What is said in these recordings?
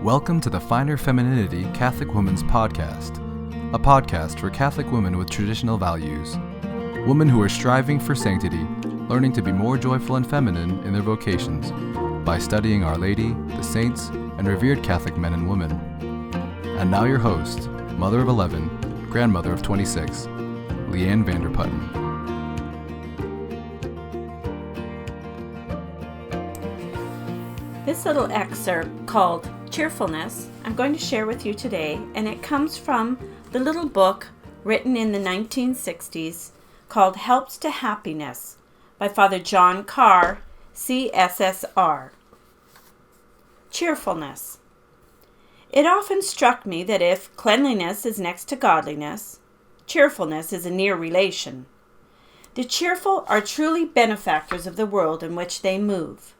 Welcome to the Finer Femininity Catholic Women's Podcast, a podcast for Catholic women with traditional values, women who are striving for sanctity, learning to be more joyful and feminine in their vocations by studying Our Lady, the saints, and revered Catholic men and women. And now your host, mother of 11, grandmother of 26, Leanne Vanderputten. This little excerpt called Cheerfulness I'm going to share with you today, and it comes from the little book written in the 1960s called Helps to Happiness by Father John Carr, C.SS.R. Cheerfulness. It often struck me that if cleanliness is next to godliness, cheerfulness is a near relation. The cheerful are truly benefactors of the world in which they move.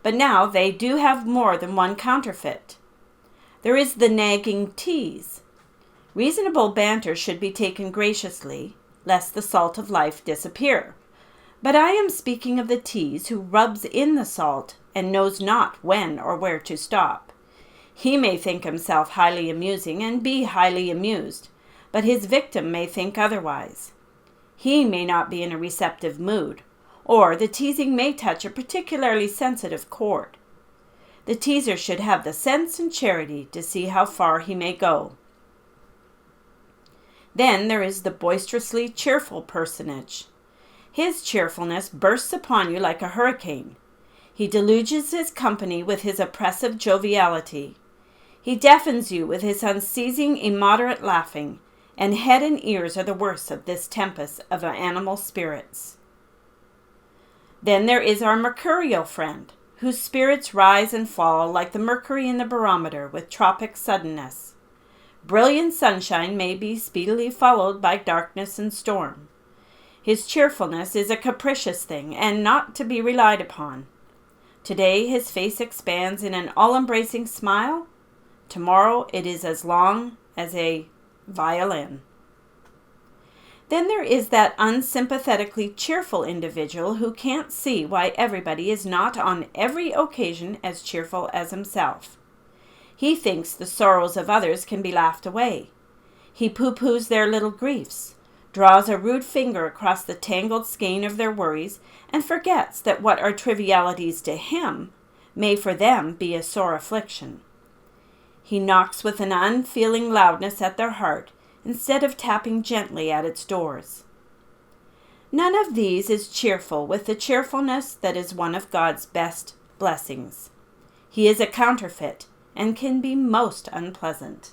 But now they do have more than one counterfeit. There is the nagging tease. Reasonable banter should be taken graciously, lest the salt of life disappear. But I am speaking of the tease who rubs in the salt and knows not when or where to stop. He may think himself highly amusing and be highly amused, but his victim may think otherwise. He may not be in a receptive mood, or the teasing may touch a particularly sensitive chord. The teaser should have the sense and charity to see how far he may go. Then there is the boisterously cheerful personage. His cheerfulness bursts upon you like a hurricane. He deluges his company with his oppressive joviality. He deafens you with his unceasing immoderate laughing, and head and ears are the worst of this tempest of animal spirits. Then there is our mercurial friend, whose spirits rise and fall like the mercury in the barometer with tropic suddenness. Brilliant sunshine may be speedily followed by darkness and storm. His cheerfulness is a capricious thing and not to be relied upon. Today his face expands in an all-embracing smile. Tomorrow it is as long as a violin. Then there is that unsympathetically cheerful individual who can't see why everybody is not on every occasion as cheerful as himself. He thinks the sorrows of others can be laughed away. He pooh-poohs their little griefs, draws a rude finger across the tangled skein of their worries, and forgets that what are trivialities to him may for them be a sore affliction. He knocks with an unfeeling loudness at their heart, instead of tapping gently at its doors. None of these is cheerful with the cheerfulness that is one of God's best blessings. He is a counterfeit and can be most unpleasant.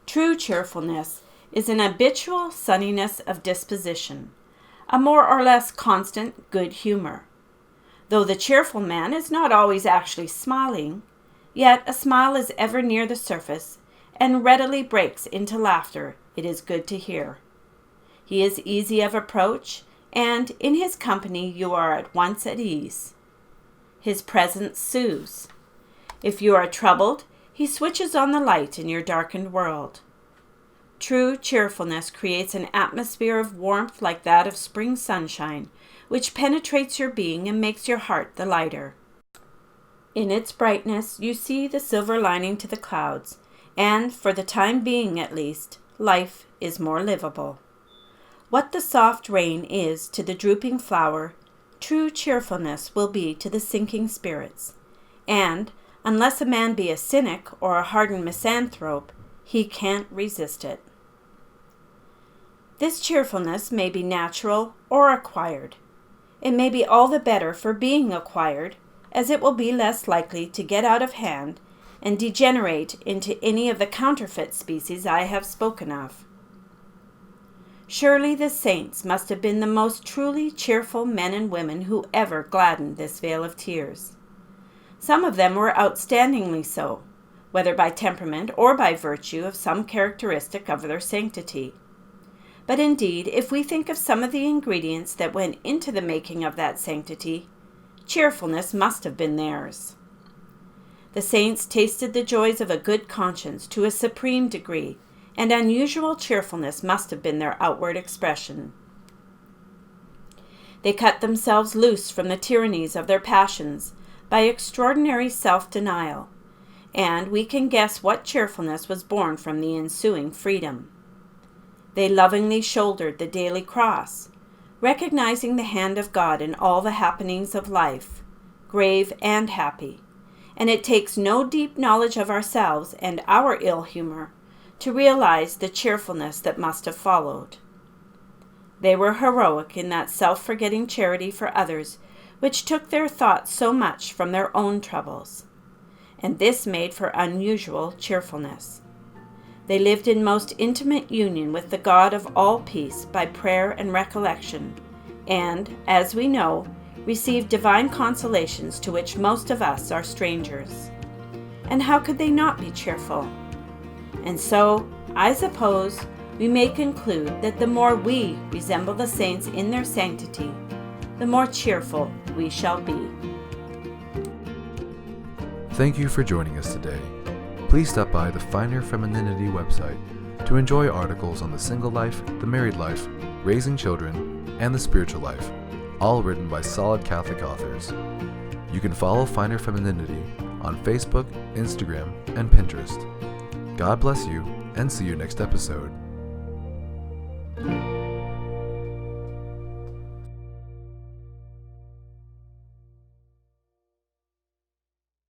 True cheerfulness is an habitual sunniness of disposition, a more or less constant good humor. Though the cheerful man is not always actually smiling, yet a smile is ever near the surface and readily breaks into laughter it is good to hear. He is easy of approach, and in his company you are at once at ease. His presence soothes. If you are troubled, he switches on the light in your darkened world. True cheerfulness creates an atmosphere of warmth like that of spring sunshine, which penetrates your being and makes your heart the lighter. In its brightness you see the silver lining to the clouds, and, for the time being at least, life is more livable. What the soft rain is to the drooping flower, true cheerfulness will be to the sinking spirits, and, unless a man be a cynic or a hardened misanthrope, he can't resist it. This cheerfulness may be natural or acquired. It may be all the better for being acquired, as it will be less likely to get out of hand and degenerate into any of the counterfeit species I have spoken of. Surely the saints must have been the most truly cheerful men and women who ever gladdened this vale of tears. Some of them were outstandingly so, whether by temperament or by virtue of some characteristic of their sanctity. But indeed, if we think of some of the ingredients that went into the making of that sanctity, cheerfulness must have been theirs. The saints tasted the joys of a good conscience to a supreme degree, and unusual cheerfulness must have been their outward expression. They cut themselves loose from the tyrannies of their passions by extraordinary self-denial, and we can guess what cheerfulness was born from the ensuing freedom. They lovingly shouldered the daily cross, recognizing the hand of God in all the happenings of life, grave and happy, and it takes no deep knowledge of ourselves and our ill humor to realize the cheerfulness that must have followed. They were heroic in that self-forgetting charity for others which took their thoughts so much from their own troubles, and this made for unusual cheerfulness. They lived in most intimate union with the God of all peace by prayer and recollection, and, as we know, received divine consolations to which most of us are strangers. And how could they not be cheerful? And so, I suppose, we may conclude that the more we resemble the saints in their sanctity, the more cheerful we shall be. Thank you for joining us today. Please stop by the Finer Femininity website to enjoy articles on the single life, the married life, raising children, and the spiritual life, all written by solid Catholic authors. You can follow Finer Femininity on Facebook, Instagram, and Pinterest. God bless you, and see you next episode.